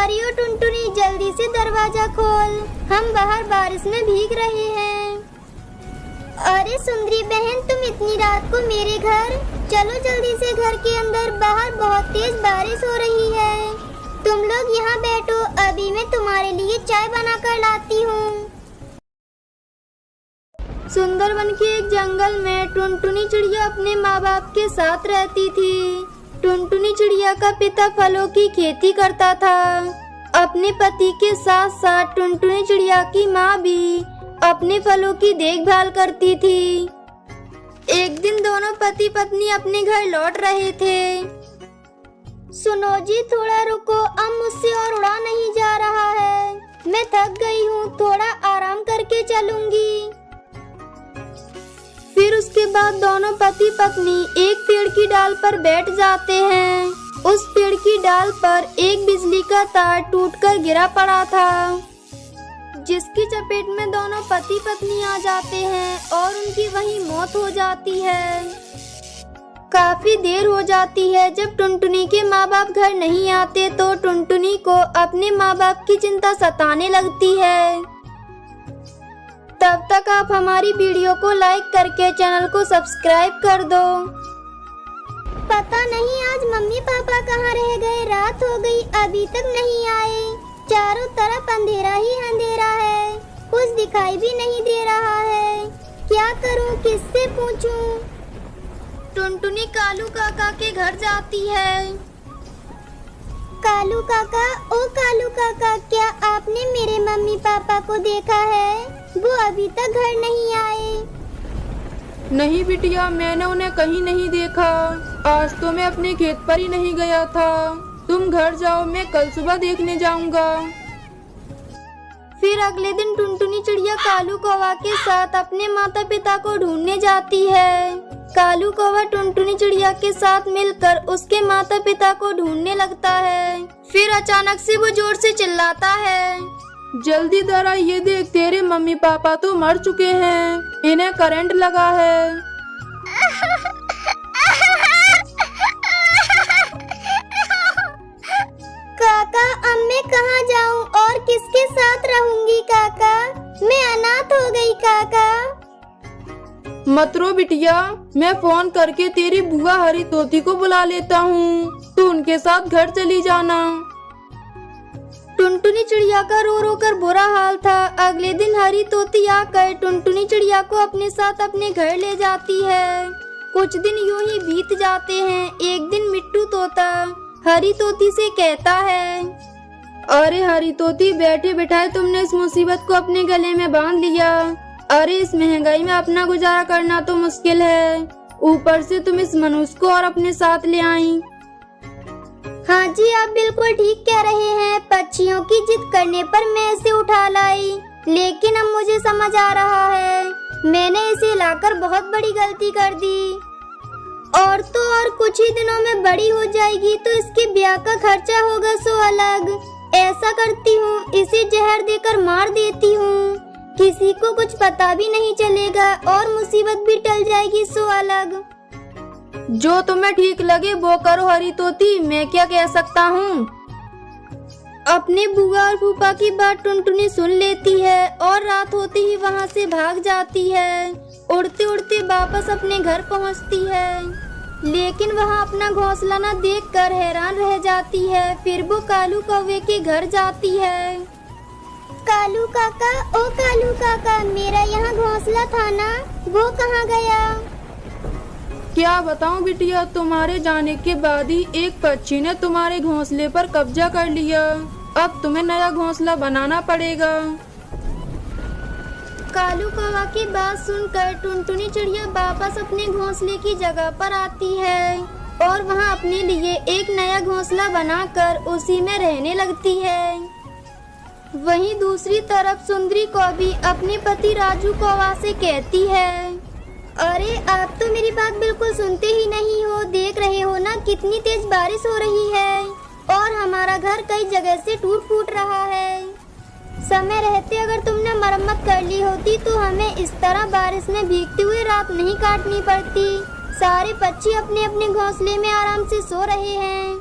रही हो टुनटुनी, जल्दी से दरवाजा खोल, हम बाहर बारिश में भीग रहे हैं। अरे सुंदरी बहन, तुम इतनी रात को मेरे घर? चलो जल्दी से घर के अंदर, बाहर बहुत तेज बारिश हो रही है। तुम लोग यहाँ बैठो, अभी मैं तुम्हारे लिए चाय बना कर लाती हूँ। सुंदरवन के एक जंगल में टुनटुनी चिड़िया अपने माँ बाप के साथ रहती थी। टुनटुनी चिड़िया का पिता फलों की खेती करता था। अपने पति के साथ साथ टुनटुनी चिड़िया की माँ भी अपने फलों की देखभाल करती थी। एक दिन दोनों पति पत्नी अपने घर लौट रहे थे। सुनो जी, थोड़ा रुको, अब मुझसे और उड़ा नहीं जा रहा है। मैं थक गई हूँ, थोड़ा आराम करके चलूंगी। फिर उसके बाद दोनों पति पत्नी एक पेड़ की डाल पर बैठ जाते हैं। उस पेड़ की डाल पर एक बिजली का तार टूटकर गिरा पड़ा था, जिसकी चपेट में दोनों पति पत्नी आ जाते हैं और उनकी वहीं मौत हो जाती है। काफी देर हो जाती है। जब टुनटुनी के माँ बाप घर नहीं आते तो टुनटुनी को अपने माँ बाप की चिंता सताने लगती है। तब तक आप हमारी वीडियो को लाइक करके चैनल को सब्सक्राइब कर दो। पता नहीं आज मम्मी पापा कहाँ रह गए, रात हो गई अभी तक नहीं आए। चारों तरफ अंधेरा ही अंधेरा है, कुछ दिखाई भी नहीं दे रहा है। क्या करूं, किससे पूछूं? टुनटुनी कालू काका के घर जाती है। कालू काका, ओ कालू काका, क्या आपने मेरे मम्मी पापा को देखा है? वो अभी तक घर नहीं आए। नहीं बिटिया, मैंने उन्हें कहीं नहीं देखा। आज तो मैं अपने खेत पर ही नहीं गया था। तुम घर जाओ, मैं कल सुबह देखने जाऊंगा। फिर अगले दिन टुनटुनी चिड़िया कालू कौवा के साथ अपने माता पिता को ढूंढने जाती है। कालू कौवा टुनटुनी चिड़िया के साथ मिलकर उसके माता पिता को ढूंढने लगता है। फिर अचानक से वो जोर से चिल्लाता है, जल्दी जरा ये देख, तेरे मम्मी पापा तो मर चुके हैं, इन्हें करंट लगा है। काका, अब मैं कहाँ जाऊँ और किसके साथ रहूंगी? काका, मैं अनाथ हो गई। काका, मत रो बिटिया, मैं फोन करके तेरी बुआ हरी तोती को बुला लेता हूँ, तू उनके साथ घर चली जाना। टुनटुनी चिड़िया का रो रो कर बुरा हाल था। अगले दिन हरी तोती आकर टुनटुनी चिड़िया को अपने साथ अपने घर ले जाती है। कुछ दिन यूं ही बीत जाते हैं। एक दिन मिट्टू तोता हरी तोती से कहता है, अरे हरी तोती, बैठे बैठाए तुमने इस मुसीबत को अपने गले में बांध लिया। अरे इस महंगाई में अपना गुजारा करना तो मुश्किल है, ऊपर से तुम इस मनुष्य को और अपने साथ ले आई। हाँ जी, आप बिल्कुल ठीक कह रहे हैं। पक्षियों की जिद करने पर मैं इसे उठा लाई, लेकिन अब मुझे समझ आ रहा है मैंने इसे लाकर बहुत बड़ी गलती कर दी। और तो और कुछ ही दिनों में बड़ी हो जाएगी तो इसके ब्याह का खर्चा होगा सो अलग। ऐसा करती हूँ, इसे जहर देकर मार देती हूँ, किसी को कुछ पता भी नहीं चलेगा और मुसीबत भी टल जाएगी सो अलग। जो तुम्हें ठीक लगे वो करो हरी तोती, मैं क्या कह सकता हूँ। अपने बुआ और फूफा की बात टुनटुनी सुन लेती है और रात होते ही वहाँ से भाग जाती है। उड़ते उड़ते वापस अपने घर पहुँचती है, लेकिन वहाँ अपना घोंसला न देखकर हैरान रह जाती है। फिर वो कालू कौवे के घर जाती है। कालू काका, ओ कालू काका, मेरा यहाँ घोंसला था ना, वो कहाँ गया? क्या बताऊं बिटिया, तुम्हारे जाने के बाद ही एक पक्षी ने तुम्हारे घोंसले पर कब्जा कर लिया। अब तुम्हें नया घोंसला बनाना पड़ेगा। कालू कौवा की बात सुनकर टुनटुनी चिड़िया वापस अपने घोंसले की जगह पर आती है और वहाँ अपने लिए एक नया घोंसला बनाकर उसी में रहने लगती है। वहीं दूसरी तरफ सुंदरी कौवी अपने पति राजू कौवा से कहती है, अरे आप तो मेरी बात बिल्कुल सुनते ही नहीं हो। देख रहे हो ना कितनी तेज बारिश हो रही है और हमारा घर कई जगह से टूट फूट रहा है। समय रहते अगर तुमने मरम्मत कर ली होती तो हमें इस तरह बारिश में भीगते हुए रात नहीं काटनी पड़ती। सारे पक्षी अपने अपने घोंसले में आराम से सो रहे हैं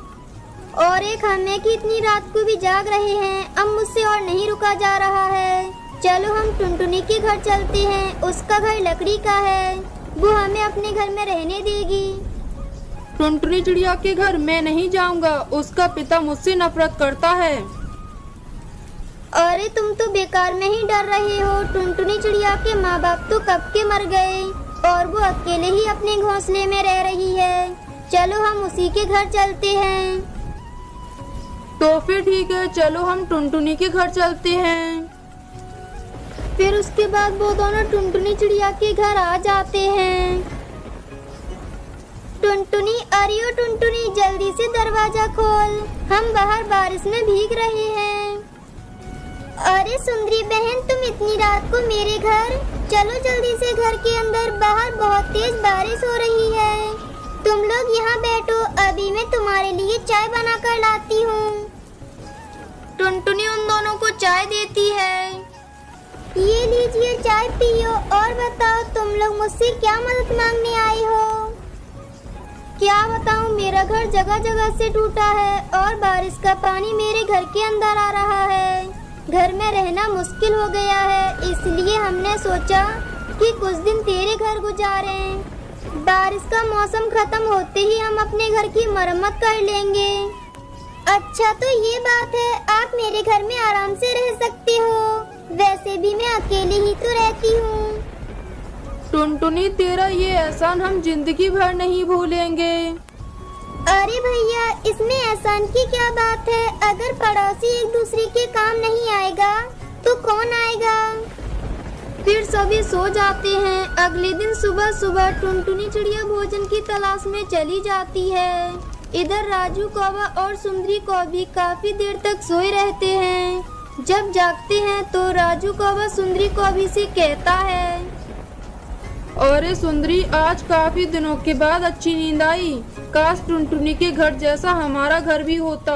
और एक हमें कि इतनी रात को भी जाग रहे हैं। अब मुझसे और नहीं रुका जा रहा है। चलो हम टुनटुनी के घर चलते हैं। उसका घर लकड़ी का है, वो हमें अपने घर में रहने देगी। टुनटुनी चिड़िया के घर मैं नहीं जाऊंगा, उसका पिता मुझसे नफरत करता है। अरे तुम तो बेकार में ही डर रहे हो। टुनटुनी चिड़िया के माँ बाप तो कब के मर गए और वो अकेले ही अपने घोंसले में रह रही है। चलो हम उसी के घर चलते हैं। तो फिर ठीक है, चलो हम टुनटुनी के घर चलते हैं। फिर उसके बाद वो दोनों टुनटुनी चिड़िया के घर आ जाते हैं। टुनटुनी, अरे ओ टुनटुनी, जल्दी से दरवाजा खोल, हम बाहर बारिश में भीग रहे हैं। अरे सुंदरी बहन, तुम इतनी रात को मेरे घर? चलो जल्दी से घर के अंदर, बाहर बहुत तेज बारिश हो रही है। तुम लोग यहाँ बैठो, अभी मैं तुम्हारे लिए चाय बना कर लाती हूँ। टुनटुनी उन दोनों को चाय देती है। ये लीजिए चाय पियो और बताओ तुम लोग मुझसे क्या मदद मांगने आए हो? क्या बताऊं, मेरा घर जगह जगह से टूटा है और बारिश का पानी मेरे घर के अंदर आ रहा है। घर में रहना मुश्किल हो गया है, इसलिए हमने सोचा कि कुछ दिन तेरे घर गुजारें। बारिश का मौसम खत्म होते ही हम अपने घर की मरम्मत कर लेंगे। अच्छा तो ये बात है, आप मेरे घर में आराम से रह सकते हो। वैसे भी मैं अकेले ही तो रहती हूँ। टुनटुनी, तेरा ये एहसान हम जिंदगी भर नहीं भूलेंगे। अरे भैया, इसमें एहसान की क्या बात है? अगर पड़ोसी एक दूसरे के काम नहीं आएगा तो कौन आएगा? फिर सभी सो जाते हैं। अगले दिन सुबह सुबह टुनटुनी चिड़िया भोजन की तलाश में चली जाती है। इधर राजू कौवा और सुंदरी कौवी काफी देर तक सोए रहते हैं। जब जागते हैं तो राजू कौवा सुंदरी कौवी से कहता है, अरे सुंदरी, आज काफी दिनों के बाद अच्छी नींद आई। काश टुनटुनी के घर जैसा हमारा घर भी होता।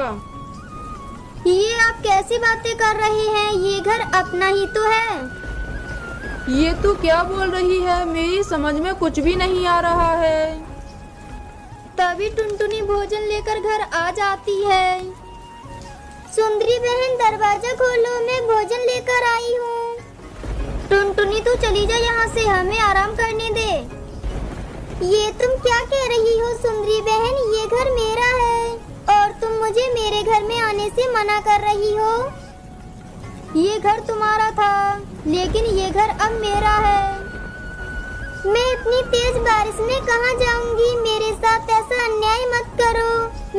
ये आप कैसी बातें कर रहे हैं? ये घर अपना ही तो है। ये तू क्या बोल रही है? मेरी समझ में कुछ भी नहीं आ रहा है। तभी टुनटुनी भोजन लेकर घर आ जाती है। सुंदरी बहन, दरवाजा खोलो, मैं भोजन लेकर आई हूँ। टुनटुनी, तू चली जा यहाँ से, हमें आराम करने दे। ये तुम क्या कह रही हो सुंदरी बहन? ये घर मेरा है और तुम मुझे मेरे घर में आने से मना कर रही हो। ये घर तुम्हारा था, लेकिन ये घर अब मेरा है। मैं इतनी तेज बारिश में कहाँ जाऊंगी? मेरे साथ ऐसा अन्याय मत करो।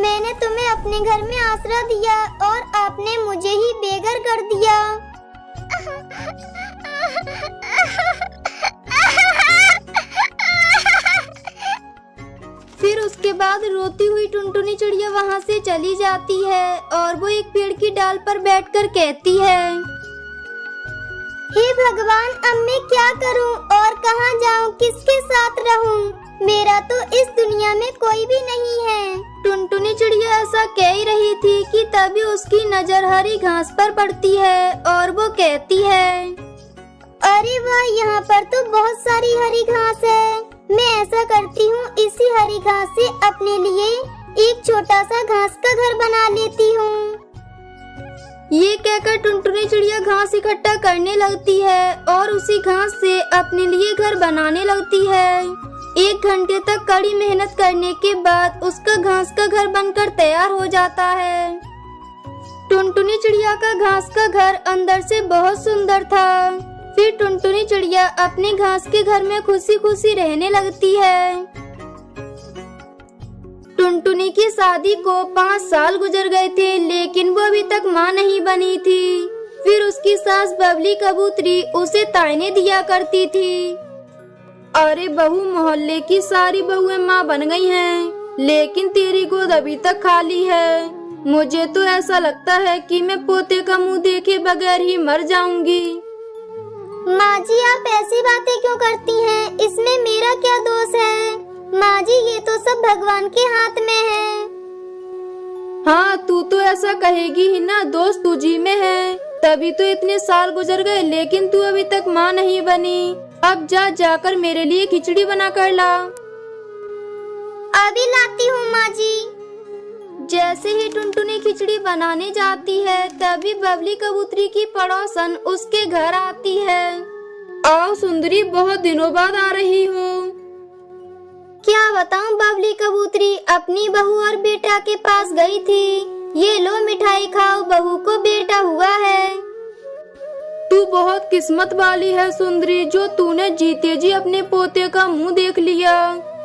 मैंने तुम्हें अपने घर में आसरा दिया और आपने मुझे ही बेघर कर दिया। फिर उसके बाद रोती हुई टुनटुनी चिड़िया वहाँ से चली जाती है और वो एक पेड़ की डाल पर बैठकर कहती है, हे भगवान, अब मैं क्या करूं और कहां जाऊं? किसके साथ रहूं? मेरा तो इस दुनिया में कोई भी नहीं है। टुनटुनी चिड़िया ऐसा कह ही रही थी कि तभी उसकी नजर हरी घास पर पड़ती है और वो कहती है, अरे वाह, यहाँ पर तो बहुत सारी हरी घास है। मैं ऐसा करती हूँ, इसी हरी घास से अपने लिए एक छोटा सा घास का घर बना लेती हूँ। ये कहकर टुनटुनी चिड़िया घास इकट्ठा करने लगती है और उसी घास से अपने लिए घर बनाने लगती है। 1 घंटे तक कड़ी मेहनत करने के बाद उसका घास का घर बनकर तैयार हो जाता है। टुनटुनी चिड़िया का घास का घर अंदर से बहुत सुंदर था। फिर टुनटुनी चिड़िया अपने घास के घर में खुशी खुशी रहने लगती है। टुनटुनी की शादी को 5 साल गुजर गए थे, लेकिन वो अभी तक माँ नहीं बनी थी। फिर उसकी सास बबली कबूतरी उसे ताने दिया करती थी, अरे बहू, मोहल्ले की सारी बहुएं माँ बन गई हैं, लेकिन तेरी गोद अभी तक खाली है। मुझे तो ऐसा लगता है कि मैं पोते का मुंह देखे बगैर ही मर जाऊंगी। माँ जी, आप ऐसी बातें क्यों करती हैं? इसमें मेरा क्या दोष है? माँ जी, ये तो सब भगवान के हाथ में है। हाँ, तू तो ऐसा कहेगी ही ना, दोस्त तुझी में है। तभी तो इतने साल गुजर गए, लेकिन तू अभी तक माँ नहीं बनी। अब जाकर मेरे लिए खिचड़ी बना कर ला। अभी लाती हूँ माँ जी। जैसे ही टुनटुनी खिचड़ी बनाने जाती है तभी बबली कबूतरी की पड़ोसन उसके घर आती है। आओ सुंदरी, बहुत दिनों बाद आ रही हो। क्या बताऊं बबली कबूतरी, अपनी बहू और बेटा के पास गई थी। ये लो मिठाई खाओ, बहू को बेटा हुआ है। तू बहुत किस्मत वाली है सुंदरी, जो तूने जीते जी अपने पोते का मुंह देख लिया।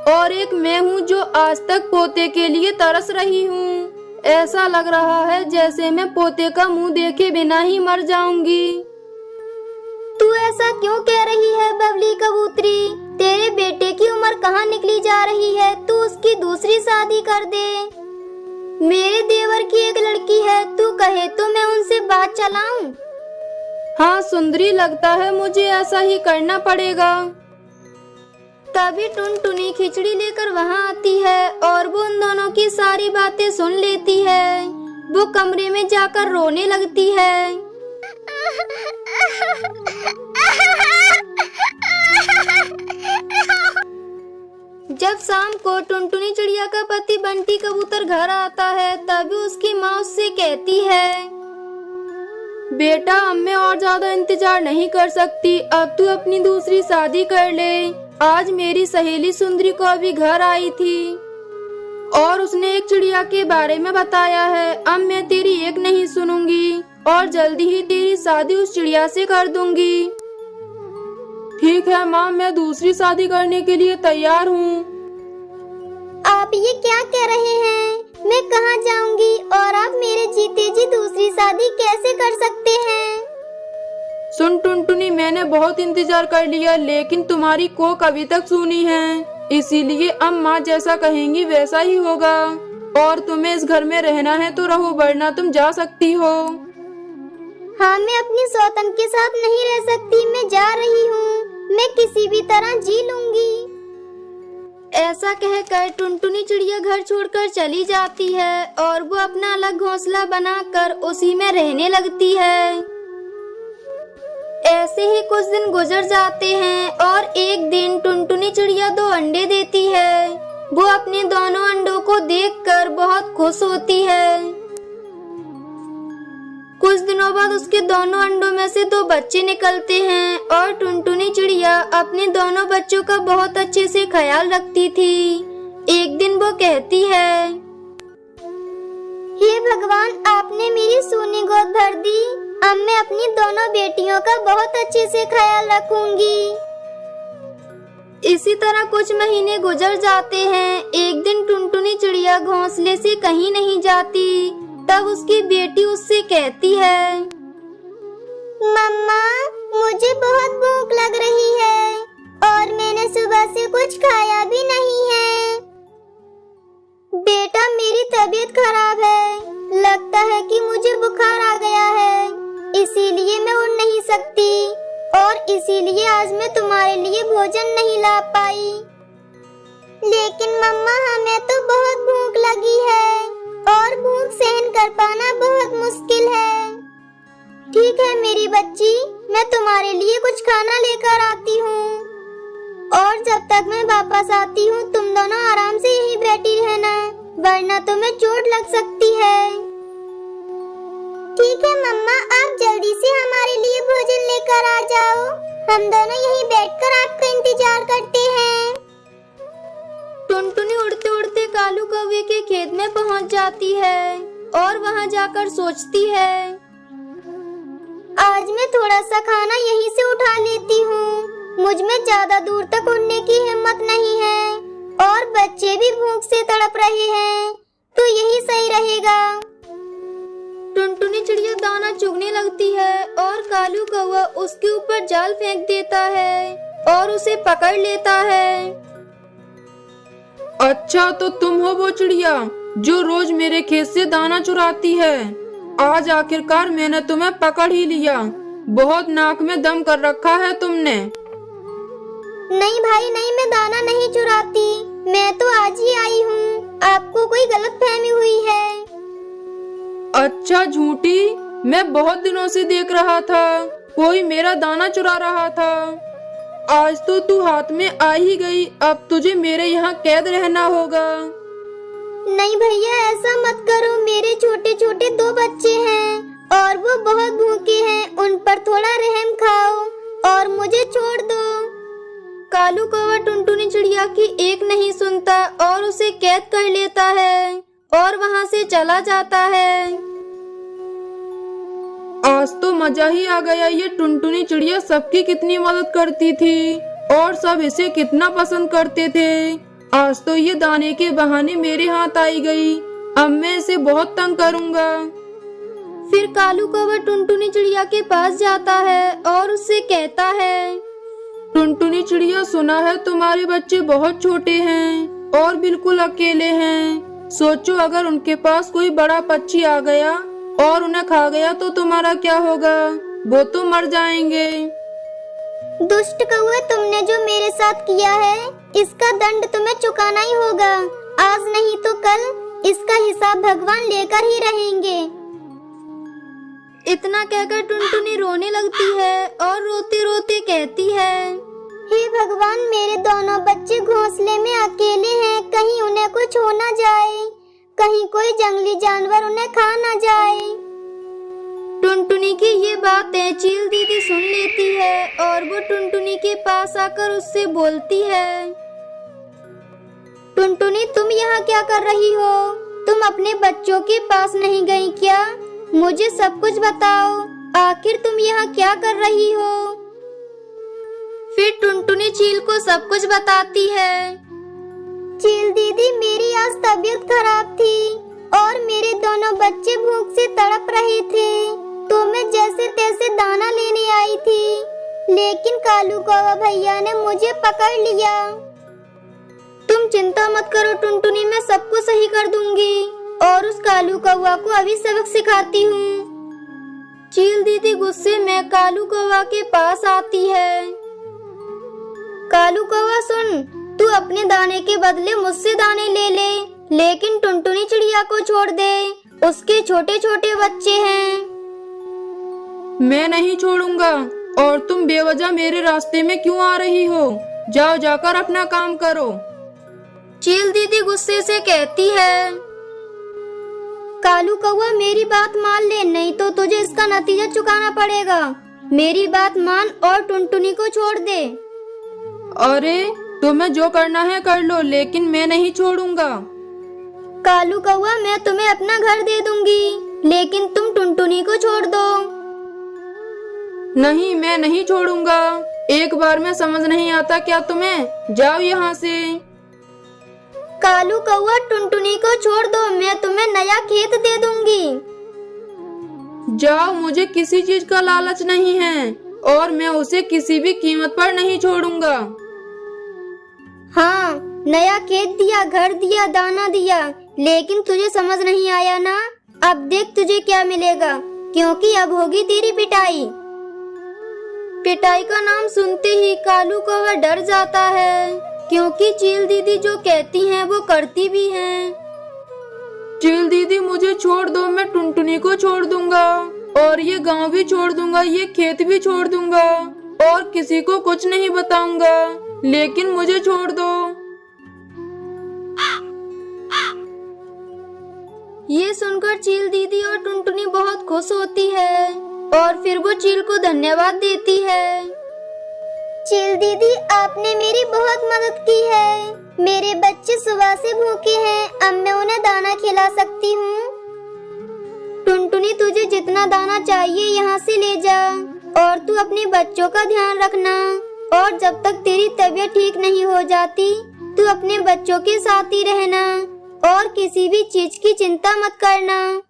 और एक मैं हूँ जो आज तक पोते के लिए तरस रही हूँ। ऐसा लग रहा है जैसे मैं पोते का मुंह देखे बिना ही मर जाऊंगी। तू ऐसा क्यों कह रही है बबली कबूतरी? तेरे बेटे की उम्र कहाँ निकली जा रही है, तू उसकी दूसरी शादी कर दे। मेरे देवर की एक लड़की है, तू कहे तो मैं उनसे बात चलाऊं। हाँ सुंदरी, लगता है मुझे ऐसा ही करना पड़ेगा। तभी टुनटुनी खिचड़ी लेकर वहाँ आती है और वो उन दोनों की सारी बातें सुन लेती है। वो कमरे में जाकर रोने लगती है। जब शाम को टुनटुनी चिड़िया का पति बंटी कबूतर घर आता है तभी उसकी माँ उससे कहती है, बेटा अब मैं और ज्यादा इंतजार नहीं कर सकती, अब तू अपनी दूसरी शादी कर ले। आज मेरी सहेली सुंदरी को अभी घर आई थी और उसने एक चिड़िया के बारे में बताया है। अब मैं तेरी एक नहीं सुनूंगी और जल्दी ही तेरी शादी उस चिड़िया से कर दूंगी। ठीक है माँ, मैं दूसरी शादी करने के लिए तैयार हूँ। आप ये क्या कह रहे हैं? मैं कहाँ जाऊंगी और आप मेरे जीते जी दूसरी शादी कैसे कर सकते हैं? सुन टुनटुनी, मैंने बहुत इंतजार कर लिया लेकिन तुम्हारी कोक अभी तक सुनी है, इसीलिए अब माँ जैसा कहेंगी वैसा ही होगा। और तुम्हें इस घर में रहना है तो रहो, वरना तुम जा सकती हो। हाँ, मैं अपनी सौतन के साथ नहीं रह सकती, मैं जा रही हूँ। मैं किसी भी तरह जी लूंगी। ऐसा कहकर टुनटुनी चिड़िया घर छोड़कर चली जाती है और वो अपना अलग घोंसला बनाकर उसी में रहने लगती है। ऐसे ही कुछ दिन गुजर जाते हैं और एक दिन टुनटुनी चिड़िया 2 अंडे देती है। वो अपने दोनों अंडों को देखकर बहुत खुश होती है। कुछ दिनों बाद उसके दोनों अंडों में से 2 बच्चे निकलते हैं और टुनटुनी चिड़िया अपने दोनों बच्चों का बहुत अच्छे से ख्याल रखती थी। एक दिन वो कहती है, हे भगवान, आपने मेरी सोनी गोद भर दी। अब मैं अपनी दोनों बेटियों का बहुत अच्छे से ख्याल रखूंगी। इसी तरह कुछ महीने गुजर जाते हैं। एक दिन टुनटुनी चिड़िया घोंसले से कहीं नहीं जाती। तब उसकी बेटी उससे कहती है, मम्मा, मुझे बहुत भूख लग रही है और मैंने सुबह से कुछ खाया भी नहीं है। बेटा, मेरी तबीयत खराब है, लगता है कि मुझे बुखार आ गया है, इसीलिए मैं उड़ नहीं सकती और इसीलिए आज मैं तुम्हारे लिए भोजन नहीं ला पाई। लेकिन मम्मा, हमें तो बहुत भूख लगी है और भूख सहन कर पाना बहुत मुश्किल है। ठीक है मेरी बच्ची, मैं तुम्हारे लिए कुछ खाना लेकर आती हूँ और जब तक मैं वापस आती हूँ तुम दोनों आराम से यहीं बैठी रहना, वरना तुम्हें चोट लग सकती है। ठीक है मम्मा, आप जल्दी से हमारे लिए भोजन लेकर आ जाओ। हम दोनों यहीं बैठकर आपका इंतजार करते हैं। टुनटुनी उड़ते उड़ते कालू कौवे के खेत में पहुंच जाती है और वहां जाकर सोचती है, आज मैं थोड़ा सा खाना यहीं से उठा लेती हूँ। मुझ में ज्यादा दूर तक उड़ने की हिम्मत नहीं है और बच्चे भी भूख से तड़प रहे हैं, तो यही सही रहेगा। टुनटुनी चिड़िया दाना चुगने लगती है और कालू कौवा उसके ऊपर जाल फेंक देता है और उसे पकड़ लेता है। अच्छा, तो तुम हो वो चिड़िया जो रोज मेरे खेत से दाना चुराती है। आज आखिरकार मैंने तुम्हें पकड़ ही लिया। बहुत नाक में दम कर रखा है तुमने। नहीं भाई नहीं, मैं दाना नहीं चुराती, मैं तो आज ही आई हूँ। आपको कोई गलतफहमी हुई है। अच्छा झूठी, मैं बहुत दिनों से देख रहा था कोई मेरा दाना चुरा रहा था। आज तो तू हाथ में आ ही गई, अब तुझे मेरे यहाँ कैद रहना होगा। नहीं भैया, ऐसा मत करो। मेरे छोटे छोटे 2 बच्चे हैं और वो बहुत भूखे हैं। उन पर थोड़ा रहम खाओ और मुझे छोड़ दो। कालू कौवा टुनटुनी चिड़िया की एक नहीं सुनता और उसे कैद कर लेता है और वहाँ से चला जाता है। आज तो मजा ही आ गया। ये टुनटुनी चिड़िया सबकी कितनी मदद करती थी और सब इसे कितना पसंद करते थे। आज तो ये दाने के बहाने मेरे हाथ आई गई। अब मैं इसे बहुत तंग करूँगा। फिर कालू कौवा टुनटुनी चिड़िया के पास जाता है और उससे कहता है, टुनटुनी चिड़िया, सुना है तुम्हारे बच्चे बहुत छोटे हैं और बिल्कुल अकेले हैं। सोचो अगर उनके पास कोई बड़ा पक्षी आ गया और उन्हें खा गया तो तुम्हारा क्या होगा? वो तो मर जाएंगे। दुष्ट कौवे, तुमने जो मेरे साथ किया है इसका दंड तुम्हें चुकाना ही होगा। आज नहीं तो कल इसका हिसाब भगवान लेकर ही रहेंगे। इतना कहकर टुनटुनी रोने लगती है और रोते रोते कहती है, हे भगवान, मेरे दोनों बच्चे घोंसले में अकेले हैं। कहीं उन्हें कुछ हो ना जाए, कहीं कोई जंगली जानवर उन्हें खा ना जाए। टुनटुनी की ये बातें चील दीदी सुन लेती है और वो टुनटुनी के पास आकर उससे बोलती है, टुनटुनी, तुम यहाँ क्या कर रही हो? तुम अपने बच्चों के पास नहीं गई क्या? मुझे सब कुछ बताओ। आखिर तुम यहाँ क्या कर रही हो? फिर टुनटुनी चील को सब कुछ बताती है। चील दीदी, मेरी आज तबीयत खराब थी और मेरे दोनों बच्चे भूख से तड़प रहे थे, तो मैं जैसे तैसे दाना लेने आई थी, लेकिन कालू कौवा भैया ने मुझे पकड़ लिया। तुम चिंता मत करो टुनटुनी, मैं सब कुछ सही कर दूंगी और उस कालू कौवा को अभी सबक सिखाती हूँ। चील दीदी गुस्से में कालू कौवा के पास आती है। कालू कौवा, सुन, तू अपने दाने के बदले मुझसे दाने ले ले, लेकिन टुनटुनी चिड़िया को छोड़ दे। उसके छोटे छोटे बच्चे हैं। मैं नहीं छोड़ूंगा। और तुम बेवजह मेरे रास्ते में क्यों आ रही हो? जाओ, जाकर अपना काम करो। चील दीदी गुस्से से कहती है, कालू कौवा, मेरी बात मान ले, नहीं तो तुझे इसका नतीजा चुकाना पड़ेगा। मेरी बात मान और टुनटुनी को छोड़ दे। अरे, तुम्हें जो करना है कर लो, लेकिन मैं नहीं छोड़ूंगा। कालू कौवा, मैं तुम्हें अपना घर दे दूंगी, लेकिन तुम टुनटुनी को छोड़ दो। नहीं, मैं नहीं छोड़ूंगा। एक बार में समझ नहीं आता क्या तुम्हें? जाओ यहाँ से। कालू कौवा, टुनटुनी को छोड़ दो, मैं तुम्हें नया खेत दे दूंगी। जाओ, मुझे किसी चीज का लालच नहीं है और मैं उसे किसी भी कीमत पर नहीं छोड़ूंगा। हाँ, नया खेत दिया, घर दिया, दाना दिया, लेकिन तुझे समझ नहीं आया ना? अब देख तुझे क्या मिलेगा, क्योंकि अब होगी तेरी पिटाई। पिटाई का नाम सुनते ही कालू कौवा डर जाता है, क्योंकि चील दीदी जो कहती हैं वो करती भी हैं। चील दीदी, मुझे छोड़ दो, मैं टुनटुनी को छोड़ दूंगा और ये गांव भी छोड़ दूंगा, ये खेत भी छोड़ दूंगा और किसी को कुछ नहीं बताऊंगा, लेकिन मुझे छोड़ दो। ये सुनकर चील दीदी और टुनटुनी बहुत खुश होती है और फिर वो चील को धन्यवाद देती है। चील दीदी, आपने मेरी बहुत मदद की है। मेरे बच्चे सुबह से भूखे हैं, अब मैं उन्हें दाना खिला सकती हूँ। टुनटुनी, तुझे जितना दाना चाहिए यहाँ से ले जा और तू अपने बच्चों का ध्यान रखना और जब तक तेरी तबीयत ठीक नहीं हो जाती तू अपने बच्चों के साथ ही रहना और किसी भी चीज की चिंता मत करना।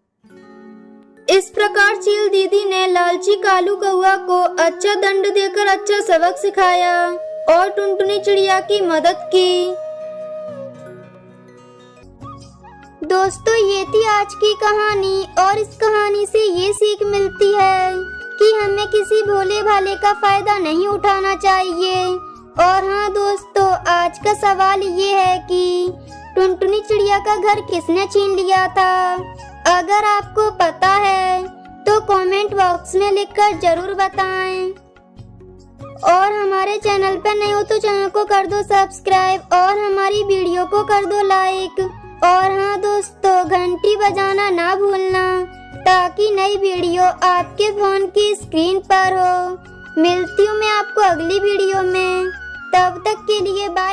इस प्रकार चील दीदी ने लालची कालू कौवा को अच्छा दंड देकर अच्छा सबक सिखाया और टुनटुनी चिड़िया की मदद की। दोस्तों, ये थी आज की कहानी और इस कहानी से ये सीख मिलती है कि हमें किसी भोले भाले का फायदा नहीं उठाना चाहिए। और हाँ दोस्तों, आज का सवाल ये है कि टुनटुनी चिड़िया का घर किसने छीन लिया था? अगर आपको पता है तो कमेंट बॉक्स में लिखकर जरूर बताएं। और हमारे चैनल पर नए हो तो चैनल को कर दो सब्सक्राइब और हमारी वीडियो को कर दो लाइक। और हाँ दोस्तों, घंटी बजाना ना भूलना ताकि नई वीडियो आपके फोन की स्क्रीन पर हो। मिलती हूँ मैं आपको अगली वीडियो में, तब तक के लिए बाय।